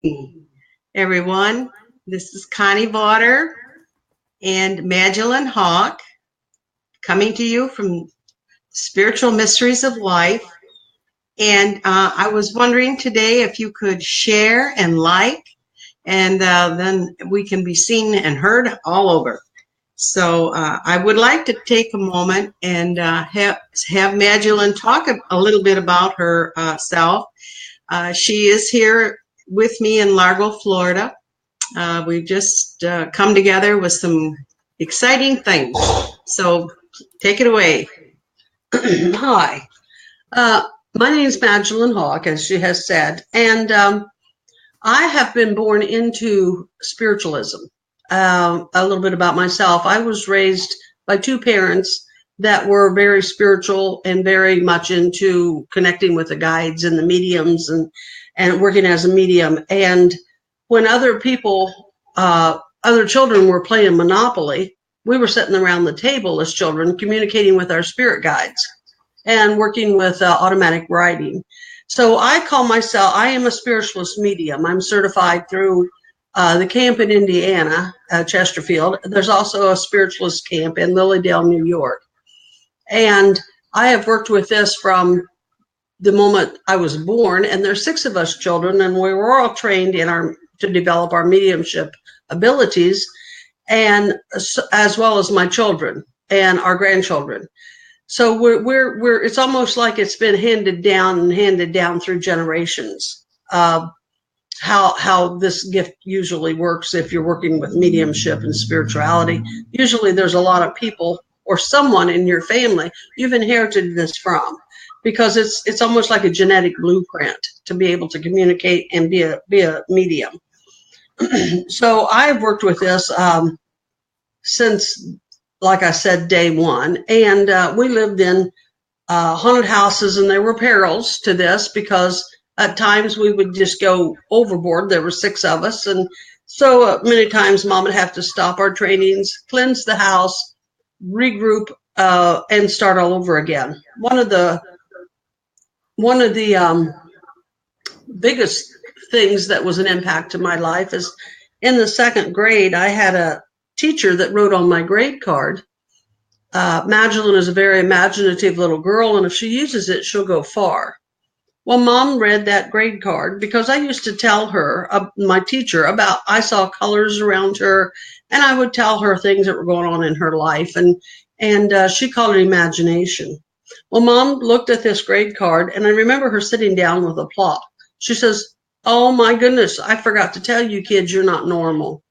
Hey, everyone. This is Connie Vawter and Madgelyn Hawk coming to you from Spiritual Mysteries of Life. And I was wondering today if you could share and like, and then we can be seen and heard all over. So I would like to take a moment and have Madgelyn talk a little bit about herself. She is here with me in Largo, Florida. We've just come together with some exciting things. So take it away. Hi, my name is Madgelyn Hawk, as she has said, and I have been born into spiritualism. A little bit about myself. I was raised by two parents that were very spiritual and very much into connecting with the guides and the mediums and working as a medium. And when other people, other children were playing Monopoly, we were sitting around the table as children communicating with our spirit guides and working with automatic writing. So I call myself, I am a spiritualist medium. I'm certified through the camp in Indiana, Chesterfield. There's also a spiritualist camp in Lilydale, New York. And I have worked with this from the moment I was born, and there's 6 of us children, and we were all trained to develop our mediumship abilities, and as well as my children and our grandchildren. So we're it's almost like it's been handed down through generations. How this gift usually works if you're working with mediumship and spirituality. Usually there's a lot of people or someone in your family you've inherited this from, because it's almost like a genetic blueprint to be able to communicate and be a medium. So I've worked with this since, like I said, day one. And we lived in haunted houses, and there were perils to this because at times we would just go overboard. There were 6 of us. And so many times Mom would have to stop our trainings, cleanse the house, regroup, and start all over again. One of the biggest things that was an impact to my life is in the 2nd grade, I had a teacher that wrote on my grade card, Madgelyn is a very imaginative little girl, and if she uses it, she'll go far. Well, Mom read that grade card because I used to tell her, my teacher, about I saw colors around her, and I would tell her things that were going on in her life, and she called it imagination. Well, Mom looked at this grade card, and I remember her sitting down with a plot. She says, "Oh my goodness, I forgot to tell you kids, you're not normal."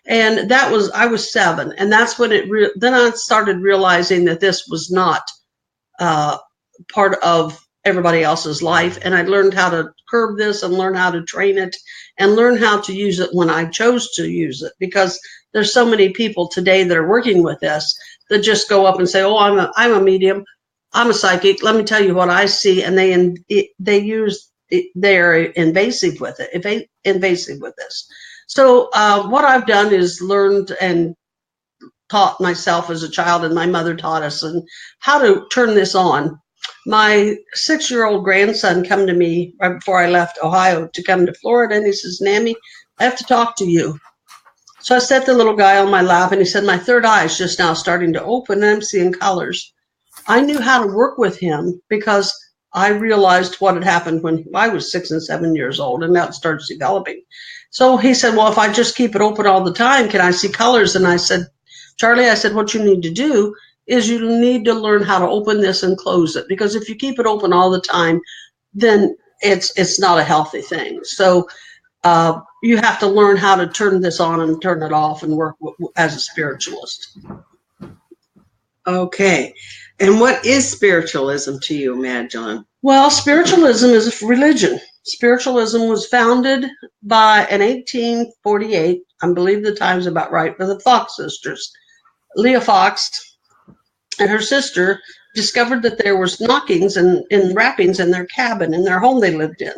And I was 7, and that's when then I started realizing that this was not part of everybody else's life, and I learned how to curb this and learn how to train it and learn how to use it when I chose to use it, because there's so many people today that are working with this that just go up and say, "Oh, I'm a medium, I'm a psychic, let me tell you what I see," and they're invasive with this. So what I've done is learned and taught myself as a child, and my mother taught us, and how to turn this on. My 6-year-old grandson came to me right before I left Ohio to come to Florida, and he says, "Nammy, I have to talk to you." So I set the little guy on my lap, and he said, "My third eye is just now starting to open, and I'm seeing colors." I knew how to work with him because I realized what had happened when I was 6 and 7 years old, and that starts developing. So he said, "Well, if I just keep it open all the time, can I see colors?" And I said, "Charlie," I said, "what you need to do is you need to learn how to open this and close it, because if you keep it open all the time, then it's not a healthy thing. So you have to learn how to turn this on and turn it off and work as a spiritualist." Okay. And what is spiritualism to you, Madgelyn? Well, spiritualism is a religion. Spiritualism was founded in 1848, I believe the time's about right, by the Fox sisters. Leah Fox and her sister discovered that there was knockings and rappings in their cabin, in their home they lived in.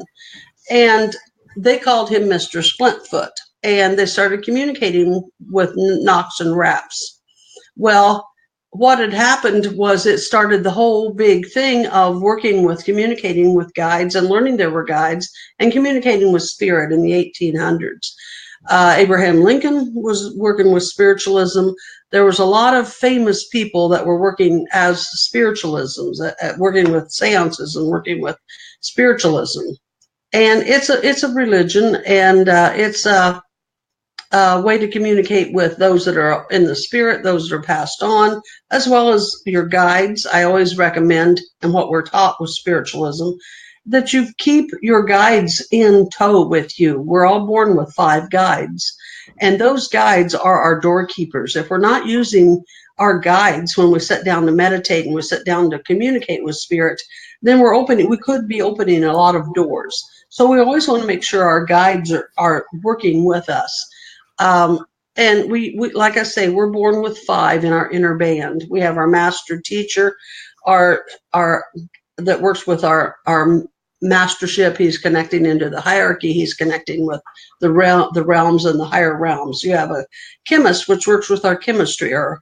And they called him Mr. Splintfoot, and they started communicating with knocks and raps. Well, what had happened was it started the whole big thing of communicating with guides and learning there were guides and communicating with spirit in the 1800s. Abraham Lincoln was working with spiritualism. There was a lot of famous people that were working as spiritualisms, working with seances and working with spiritualism. And it's a religion, and it's a way to communicate with those that are in the spirit, those that are passed on, as well as your guides. I always recommend, and what we're taught with spiritualism, that you keep your guides in tow with you. We're all born with 5 guides, and those guides are our doorkeepers. If we're not using our guides when we sit down to meditate and we sit down to communicate with spirit, then we could be opening a lot of doors. So we always want to make sure our guides are working with us. And we, like I say, we're born with 5 in our inner band. We have our master teacher, our that works with our mastership. He's connecting into the hierarchy. He's connecting with the realms and the higher realms. You have a chemist, which works with our chemistry, or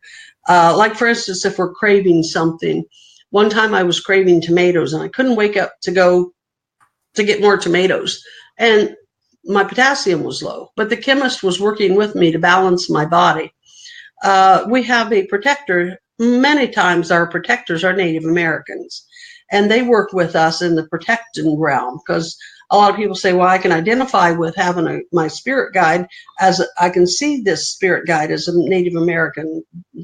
like, for instance, if we're craving something. One time I was craving tomatoes, and I couldn't wake up to go to get more tomatoes, and my potassium was low, but the chemist was working with me to balance my body. We have a protector. Many times our protectors are Native Americans, and they work with us in the protecting realm, because a lot of people say, well, I can identify with having my spirit guide, as I can see this spirit guide as a Native American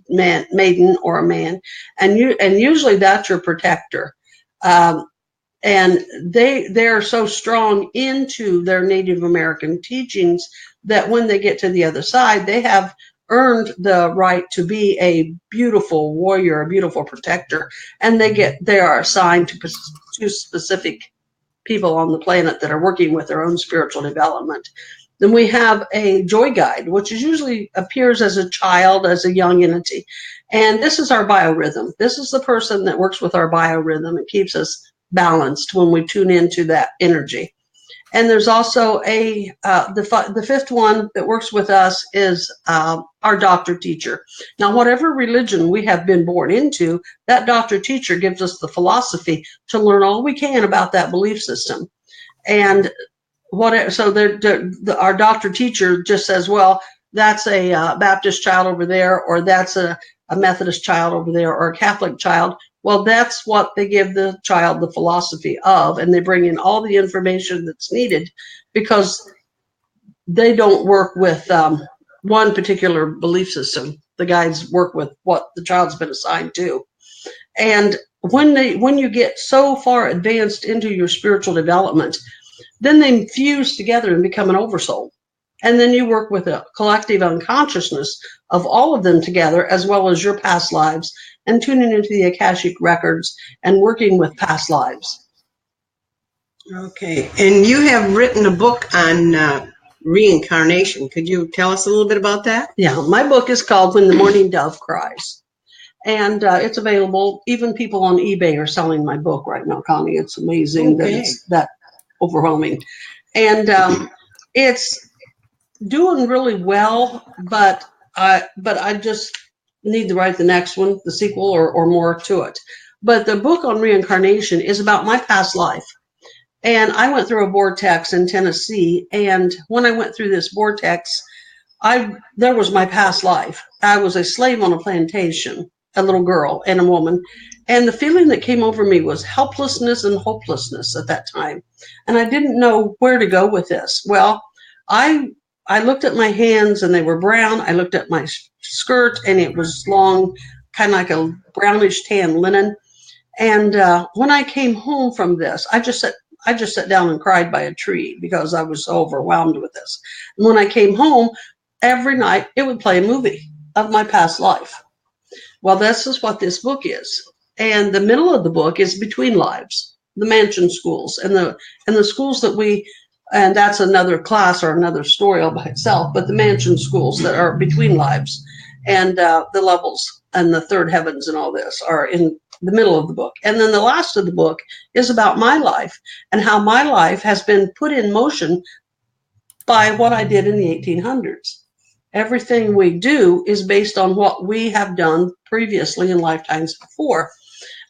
maiden or a man, and usually that's your protector. And they're so strong into their Native American teachings that when they get to the other side, they have earned the right to be a beautiful warrior, a beautiful protector, and they are assigned to specific people on the planet that are working with their own spiritual development. Then we have a joy guide, which usually appears as a child, as a young entity, and this is our biorhythm. This is the person that works with our biorhythm and keeps us balanced when we tune into that energy. And there's also the 5th one that works with us is our doctor teacher. Now, whatever religion we have been born into, that doctor teacher gives us the philosophy to learn all we can about that belief system. And our doctor teacher just says, well, that's a Baptist child over there, or that's a Methodist child over there, or a Catholic child. Well, that's what they give the child the philosophy of, and they bring in all the information that's needed, because they don't work with one particular belief system. The guides work with what the child's been assigned to. And when you get so far advanced into your spiritual development, then they fuse together and become an oversoul. And then you work with a collective unconsciousness of all of them together, as well as your past lives, and tuning into the Akashic records and working with past lives. Okay. And you have written a book on reincarnation. Could you tell us a little bit about that? Yeah, my book is called When the Mourning Dove Cries. And it's available. Even people on eBay are selling my book right now, Connie. It's amazing that it's that overwhelming. And it's doing really well, but I just need to write the next one, the sequel, or more to it. But the book on reincarnation is about my past life. And I went through a vortex in Tennessee. And when I went through this vortex, there was my past life. I was a slave on a plantation, a little girl and a woman. And the feeling that came over me was helplessness and hopelessness at that time. And I didn't know where to go with this. Well, I looked at my hands and they were brown. I looked at my skirt and it was long, kind of like a brownish tan linen. And when I came home from this, I just sat down and cried by a tree because I was so overwhelmed with this. And when I came home, every night it would play a movie of my past life. Well, this is what this book is. And the middle of the book is between lives, the mansion schools and the schools that and that's another class or another story all by itself, but the mansion schools that are between lives, and the levels and the third heavens and all this are in the middle of the book. And then the last of the book is about my life and how my life has been put in motion by what I did in the 1800s. Everything we do is based on what we have done previously in lifetimes before.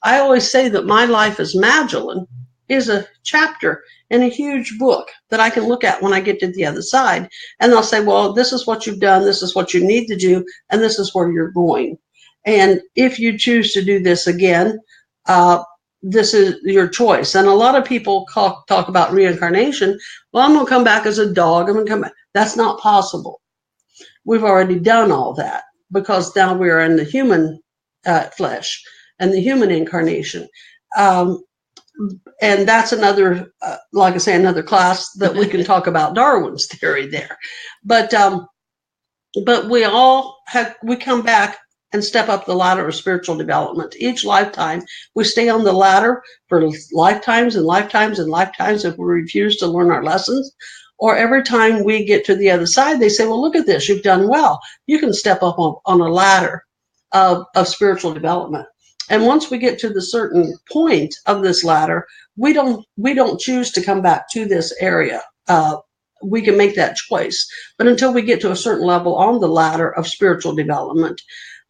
I always say that my life as Madgelyn is a chapter in a huge book that I can look at when I get to the other side. And they'll say, well, this is what you've done, this is what you need to do, and this is where you're going. And if you choose to do this again, this is your choice. And a lot of people talk about reincarnation. Well, I'm going to come back as a dog. I'm going to come back. That's not possible. We've already done all that because now we're in the human flesh and the human incarnation. And that's another, like I say, another class that we can talk about Darwin's theory there. But we all we come back and step up the ladder of spiritual development. Each lifetime, we stay on the ladder for lifetimes and lifetimes and lifetimes if we refuse to learn our lessons. Or every time we get to the other side, they say, well, look at this, you've done well. You can step up on a ladder of spiritual development. And once we get to the certain point of this ladder, we don't choose to come back to this area. We can make that choice. But until we get to a certain level on the ladder of spiritual development,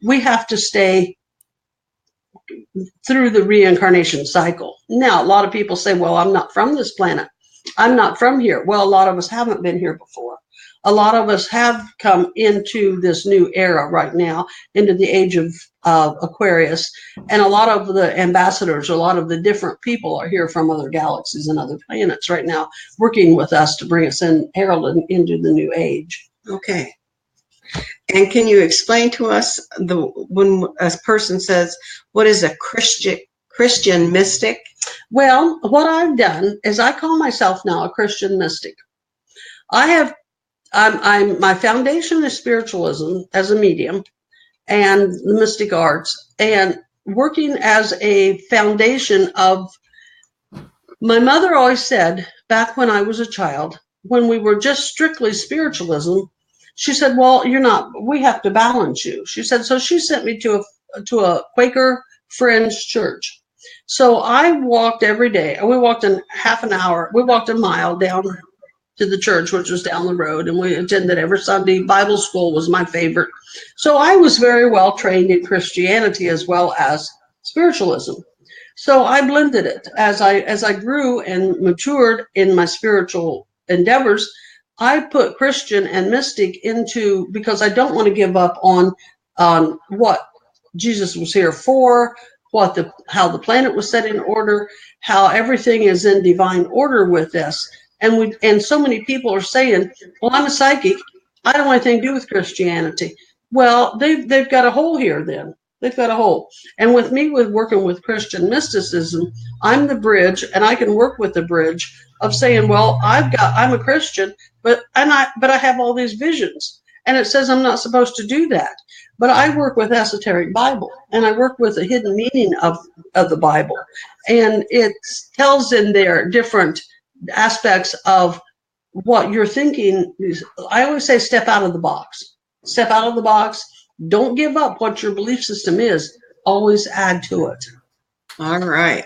we have to stay through the reincarnation cycle. Now, a lot of people say, well, I'm not from this planet. I'm not from here. Well, a lot of us haven't been here before. A lot of us have come into this new era right now, into the age of Aquarius. And a lot of the ambassadors, a lot of the different people are here from other galaxies and other planets right now, working with us to bring us in, heralded into the new age. Okay. And can you explain to us when a person says, what is a Christian mystic? Well, what I've done is I call myself now a Christian mystic. My foundation is spiritualism as a medium and the mystic arts, and working as a foundation of, my mother always said back when I was a child, when we were just strictly spiritualism, she said, well, we have to balance you. She said, so she sent me to a Quaker Friends church. So I walked every day. We walked in half an hour. We walked a mile down to the church, which was down the road, and we attended every Sunday. Bible school was my favorite. So I was very well trained in Christianity as well as spiritualism. So I blended it. As I grew and matured in my spiritual endeavors, I put Christian and mystic into, because I don't want to give up on what Jesus was here for, how the planet was set in order, how everything is in divine order with this. And so many people are saying, well, I'm a psychic. I don't want anything to do with Christianity. Well, they've got a hole here then. They've got a hole. And with me, with working with Christian mysticism, I'm the bridge, and I can work with the bridge of saying, well, I'm a Christian, but I have all these visions. And it says I'm not supposed to do that. But I work with esoteric Bible, and I work with the hidden meaning of the Bible. And it tells in there different aspects of what you're thinking. I always say step out of the box. Step out of the box. Don't give up what your belief system is. Always add to it. All right.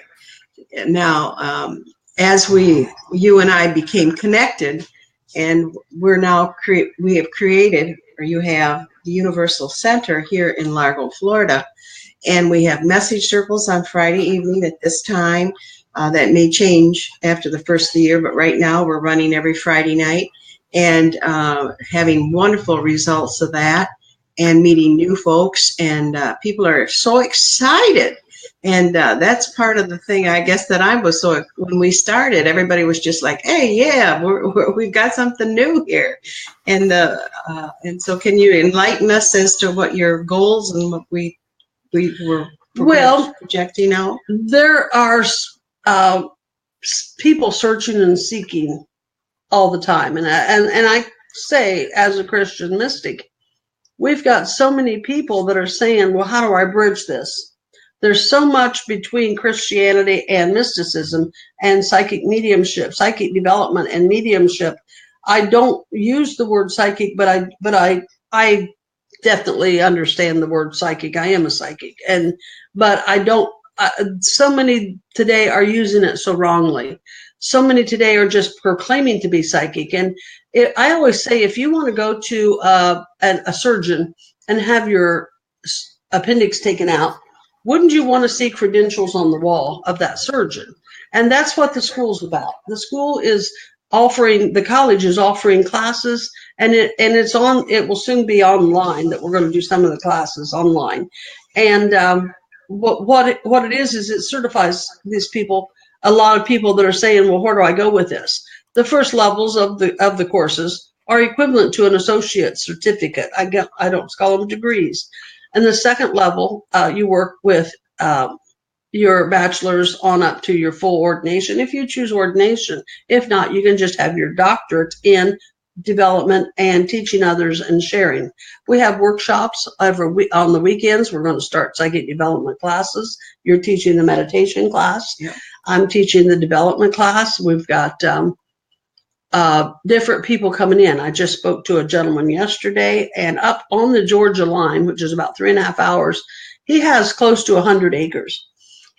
Now, as you and I became connected, and we have created, or you have the Universal Center here in Largo, Florida, and we have message circles on Friday evening at this time. That may change after the first of the year, but right now we're running every Friday night and having wonderful results of that and meeting new folks, and people are so excited. And that's part of the thing, I guess, that I was so, when we started, everybody was just like, hey, yeah, we've got something new here. And so can you enlighten us as to what your goals and what we were projecting out? There are people searching and seeking all the time. And I say, as a Christian mystic, we've got so many people that are saying, well, how do I bridge this? There's so much between Christianity and mysticism and psychic mediumship, psychic development and mediumship. I don't use the word psychic, but I definitely understand the word psychic. I am a psychic, but I don't so many today are using it so wrongly. So many today are just proclaiming to be psychic. And I always say, if you want to go to a surgeon and have your appendix taken out, wouldn't you want to see credentials on the wall of that surgeon? And that's what the school's about. The school is offering, the college is offering classes, and it will soon be online, that we're going to do some of the classes online. And what it is it certifies these people, a lot of people that are saying, well, where do I go with this? The first levels of the courses are equivalent to an associate certificate. I don't call them degrees. And the second level, you work with your bachelor's on up to your full ordination, if you choose ordination. If not, you can just have your doctorate in development and teaching others and sharing. We have workshops every week. On the weekends, we're going to start psychic development classes. You're teaching the meditation class. Yeah. I'm teaching the development class. We've got different people coming in. I just spoke to a gentleman yesterday, and up on the Georgia line, which is about 3.5 hours, he has close to 100 acres.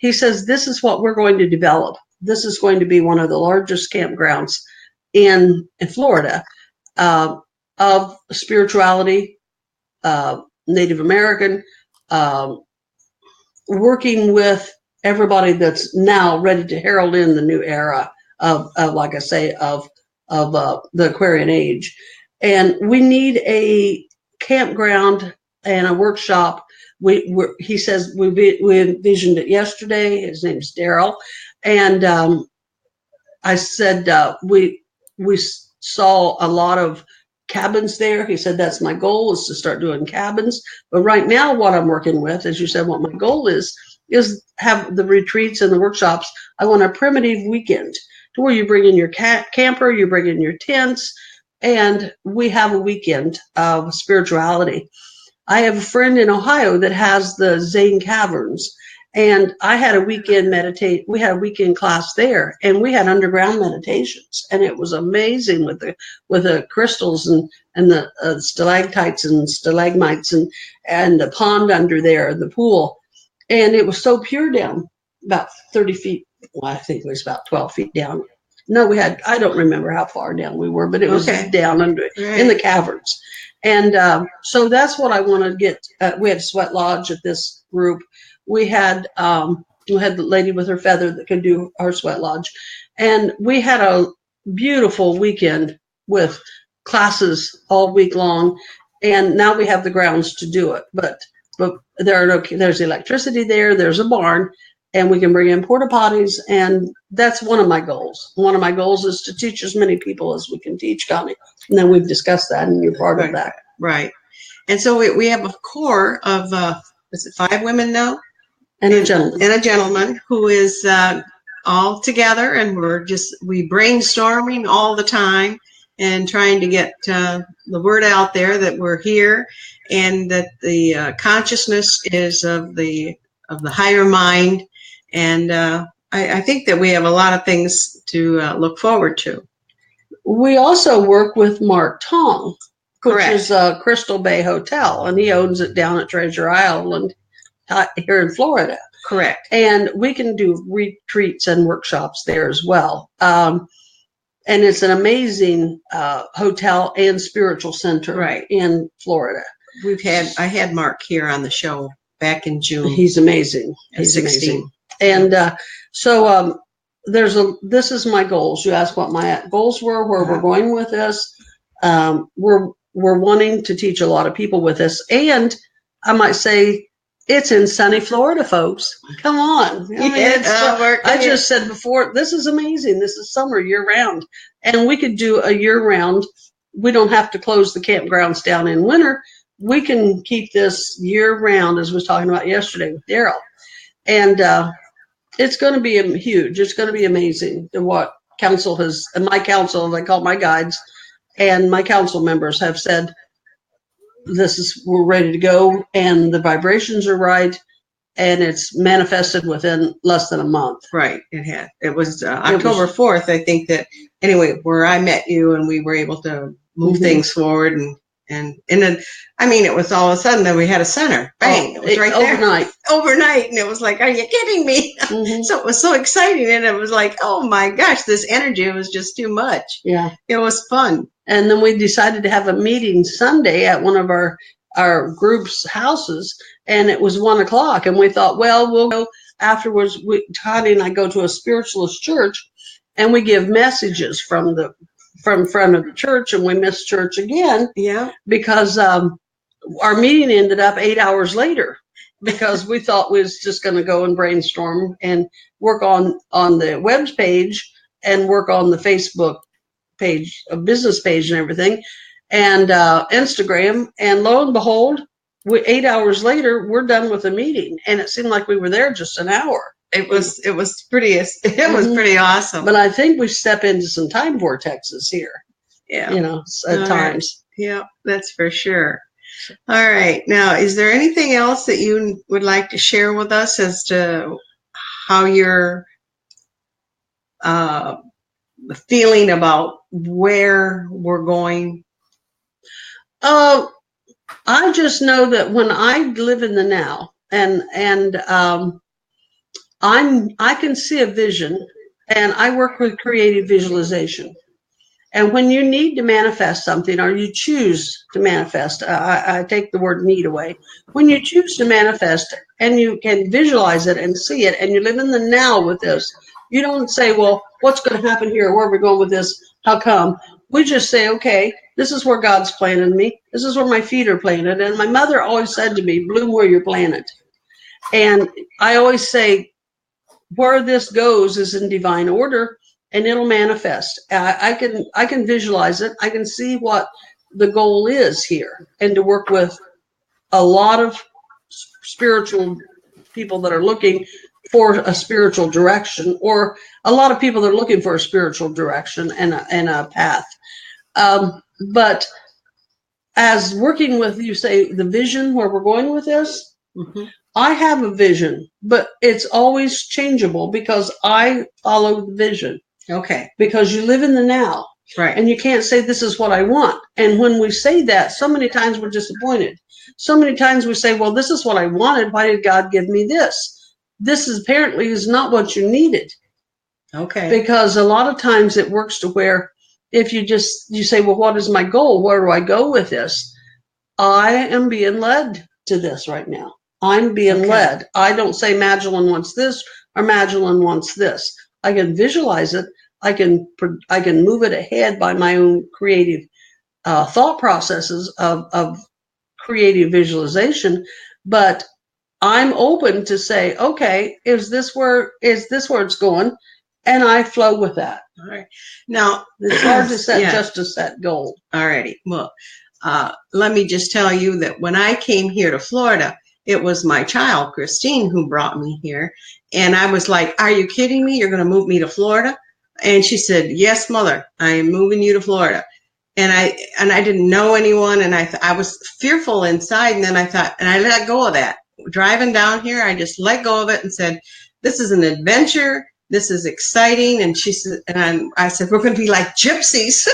He says, this is what we're going to develop. This is going to be one of the largest campgrounds in Florida, of spirituality, Native American, working with everybody that's now ready to herald in the new era of like I say, of the Aquarian age. And we need a campground and a workshop. He says we envisioned it yesterday. His name's Daryl. And I said, we saw a lot of cabins there. He said, that's my goal, is to start doing cabins. But right now, what I'm working with, as you said, what my goal is have the retreats and the workshops. I want a primitive weekend to where you bring in your camper, you bring in your tents, and we have a weekend of spirituality. I have a friend in Ohio that has the Zane Caverns, and I had a weekend we had a weekend class there, and we had underground meditations, and it was amazing with the crystals and the stalactites and stalagmites and the pond under there, the pool, and it was so pure down about 30 feet. Well, I think it was about 12 feet down. No, I don't remember how far down we were, but it was down under in the caverns. And so that's what I want to get. We had a sweat lodge at this group. We had the lady with her feather that could do our sweat lodge. And we had a beautiful weekend with classes all week long. And now we have the grounds to do it. But there's electricity there. There's a barn. And we can bring in porta potties. And that's one of my goals. One of my goals is to teach as many people as we can teach, Connie. And then we've discussed that, and you're part of that. Right. And so we have a core of, is it 5 women now? And a gentleman. And a gentleman who is all together, and we brainstorming all the time and trying to get the word out there that we're here, and that the consciousness is of the higher mind. And I think that we have a lot of things to look forward to. We also work with Mark Tong, Correct. which is a Crystal Bay Hotel, and he owns it down at Treasure Island here in Florida. Correct. And we can do retreats and workshops there as well. And it's an amazing hotel and spiritual center in Florida. I had Mark here on the show back in June. He's amazing. He's 16. Amazing. And so this is my goals. You asked what my goals were, where we're going with this. We're wanting to teach a lot of people with this. And I might say, it's in sunny Florida, folks. Come on. I just said before, this is amazing. This is summer year round. And we could do a year round. We don't have to close the campgrounds down in winter. We can keep this year round, as we was talking about yesterday with Daryl. And it's going to be huge. It's going to be amazing what council has, and my council, I call my guides, and my council members have said, we're ready to go, and the vibrations are right, and it's manifested within less than a month. Right. It was October 4th, I think, that anyway, where I met you, and we were able to move things forward, And then, I mean, it was all of a sudden that we had a center. Bang! It was right there. Overnight. And it was like, are you kidding me? Mm-hmm. So it was so exciting. And it was like, oh my gosh, this energy was just too much. Yeah. It was fun. And then we decided to have a meeting Sunday at one of our group's houses. And it was 1:00. And we thought, well, we'll go afterwards. Connie and I go to a spiritualist church and we give messages from front of the church, and we missed church again. Yeah. Because our meeting ended up 8 hours later, because we thought we was just going to go and brainstorm and work on the web page and work on the Facebook page, a business page and everything, and Instagram. And lo and behold, 8 hours later, we're done with the meeting. And it seemed like we were there just an hour. It was pretty awesome. But I think we step into some time vortexes here. Yeah. At times. Right. Yeah, that's for sure. All right. Now, is there anything else that you would like to share with us as to how you're feeling about where we're going? I just know that when I live in the now, and I can see a vision, and I work with creative visualization. And when you need to manifest something, or you choose to manifest, I take the word need away. When you choose to manifest and you can visualize it and see it, and you live in the now with this, you don't say, well, what's going to happen here? Where are we going with this? How come? We just say, okay, this is where God's planted me. This is where my feet are planted. And my mother always said to me, bloom where you're planted. And I always say, where this goes is in divine order, and it'll manifest. I can visualize it. I can see what the goal is here, and to work with a lot of spiritual people that are looking for a spiritual direction, or a lot of people that are looking for a spiritual direction and a path. But as working with, you say, the vision where we're going with this, mm-hmm. I have a vision, but it's always changeable because I follow the vision. Okay. Because you live in the now. Right. And you can't say, this is what I want. And when we say that, so many times we're disappointed. So many times we say, well, this is what I wanted. Why did God give me this? This is apparently is not what you needed. Okay. Because a lot of times it works to where if you say, well, what is my goal? Where do I go with this? I am being led to this right now. I'm being led. I don't say Madgelyn wants this or Madgelyn wants this. I can visualize it. I can move it ahead by my own creative thought processes of creative visualization. But I'm open to say, okay, is this where it's going? And I flow with that. All right. Now, it's hard to set just a set goal. All righty. Well, let me just tell you that when I came here to Florida, it was my child, Christine, who brought me here. And I was like, are you kidding me? You're going to move me to Florida? And she said, yes, mother, I am moving you to Florida. And I didn't know anyone. And I was fearful inside. And then I thought, and I let go of that. Driving down here, I just let go of it and said, this is an adventure. This is exciting. And she said, and I said, we're going to be like gypsies.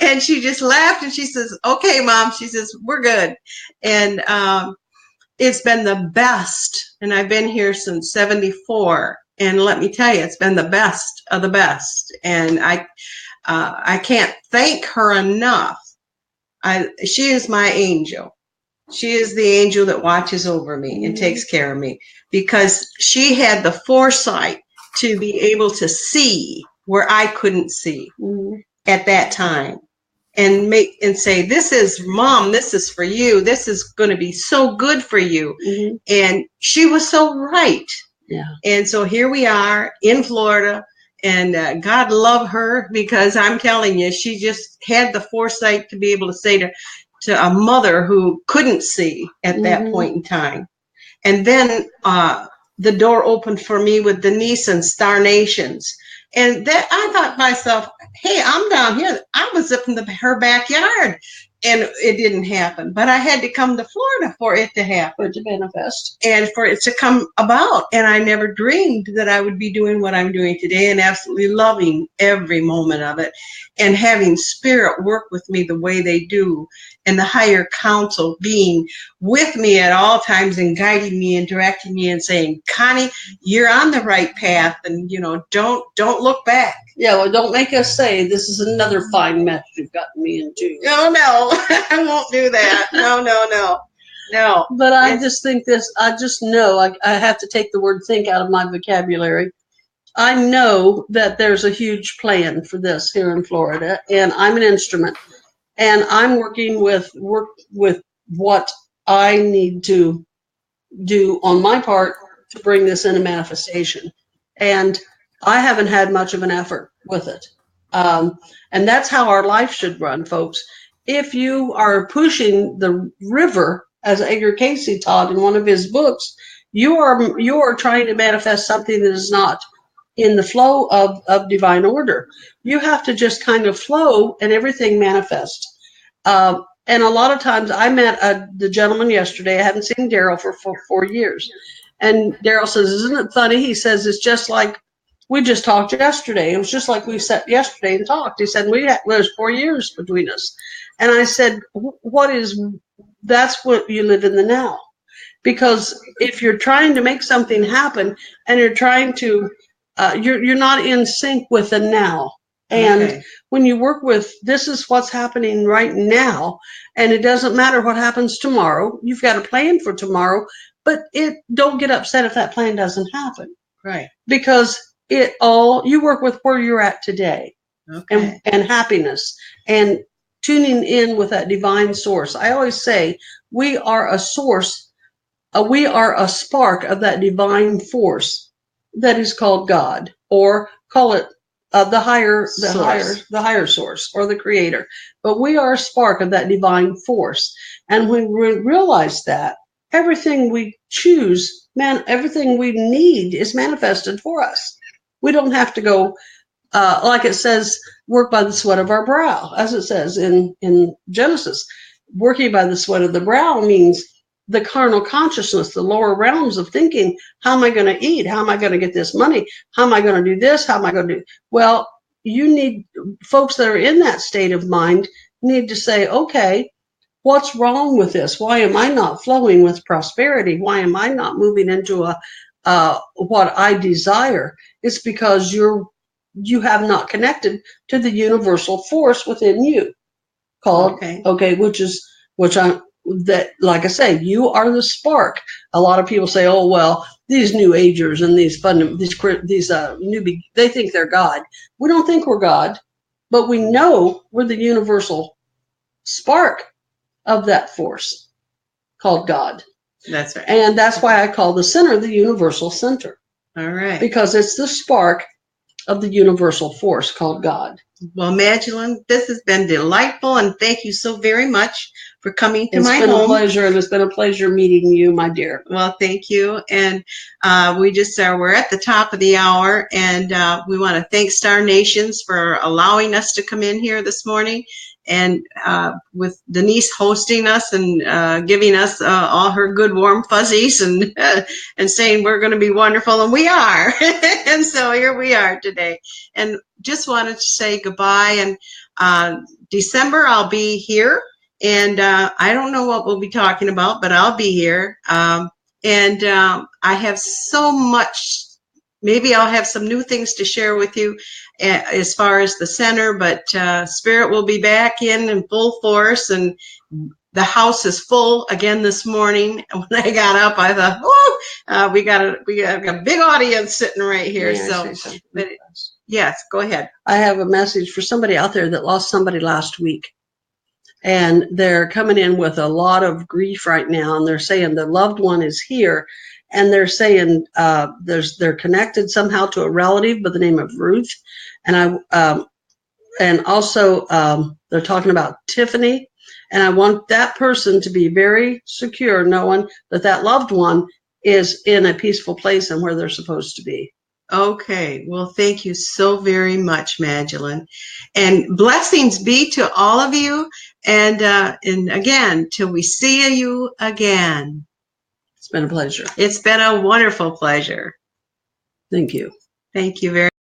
And she just laughed and she says, okay, Mom. She says, we're good. And it's been the best. And I've been here since 74. And let me tell you, it's been the best of the best. And I can't thank her enough. She is my angel. She is the angel that watches over me and takes care of me, because she had the foresight to be able to see where I couldn't see at that time, and say, this is, Mom, this is for you. This is going to be so good for you. Mm-hmm. And she was so right. Yeah. And so here we are in Florida, and God love her, because I'm telling you, she just had the foresight to be able to say to a mother who couldn't see at that point in time. And then the door opened for me with Denise and Star Nations. And that I thought to myself, hey, I'm down here. I was up in her backyard and it didn't happen. But I had to come to Florida for it to happen. For it to manifest. And for it to come about. And I never dreamed that I would be doing what I'm doing today and absolutely loving every moment of it. And having spirit work with me the way they do. And the higher counsel being with me at all times and guiding me and directing me and saying, Connie, you're on the right path. And, you know, don't look back. Yeah, well, don't make us say this is another fine mess you've gotten me into. No, I won't do that. No. But I just think this, I just know I have to take the word think out of my vocabulary. I know that there's a huge plan for this here in Florida, and I'm an instrument, and I'm working with what I need to do on my part to bring this into manifestation. And I haven't had much of an effort with it. And that's how our life should run, folks. If you are pushing the river, as Edgar Casey taught in one of his books, you are trying to manifest something that is not in the flow of divine order. You have to just kind of flow and everything manifests. And a lot of times I met the gentleman yesterday. I haven't seen Daryl for 4 years. And Daryl says, isn't it funny? He says, it's just like we just talked yesterday. It was just like we sat yesterday and talked. He said, there's 4 years between us. And I said, that's what you live in the now. Because if you're trying to make something happen and you're trying to, you're not in sync with the now. And when you work with, this is what's happening right now, and it doesn't matter what happens tomorrow. You've got a plan for tomorrow, but don't get upset if that plan doesn't happen. Right. Because you work with where you're at today. Okay. And happiness and tuning in with that divine source. I always say we are a source, we are a spark of that divine force that is called God, or call it the higher source or the creator. But we are a spark of that divine force. And when we realize that, everything we choose, everything we need is manifested for us. We don't have to go, like it says, work by the sweat of our brow, as it says in Genesis. Working by the sweat of the brow means the carnal consciousness, the lower realms of thinking, how am I going to eat? How am I going to get this money? How am I going to do this? How am I going to do? Well, you need folks that are in that state of mind need to say, okay, what's wrong with this? Why am I not flowing with prosperity? Why am I not moving into what I desire? It's because you have not connected to the universal force within you called, like I say, you are the spark. A lot of people say, oh, well, these new agers and these newbie, they think they're God. We don't think we're God, but we know we're the universal spark of that force called God. That's right. And that's why I call the center the universal center. All right. Because it's the spark of the universal force called God. Well, Madgelyn, this has been delightful, and thank you so very much for coming to my home. It's been a pleasure, and it's been a pleasure meeting you, my dear. Well, thank you. And we're at the top of the hour, and we want to thank Star Nations for allowing us to come in here this morning, and with Denise hosting us and giving us all her good warm fuzzies and saying we're going to be wonderful, and we are. And so here we are today. And just wanted to say goodbye. And December I'll be here, and I don't know what we'll be talking about, but I'll be here. And I have so much. Maybe I'll have some new things to share with you as far as the center, but Spirit will be back in full force, and the house is full again this morning. When I got up, I thought, we got a big audience sitting right here. Yes, go ahead. I have a message for somebody out there that lost somebody last week, and they're coming in with a lot of grief right now, and they're saying the loved one is here. And they're saying they're connected somehow to a relative by the name of Ruth, and also they're talking about Tiffany, and I want that person to be very secure, knowing that loved one is in a peaceful place and where they're supposed to be. Okay. Well, thank you so very much, Madgelyn. And blessings be to all of you. And again, till we see you again. It's been a pleasure. It's been a wonderful pleasure. Thank you. Thank you very much.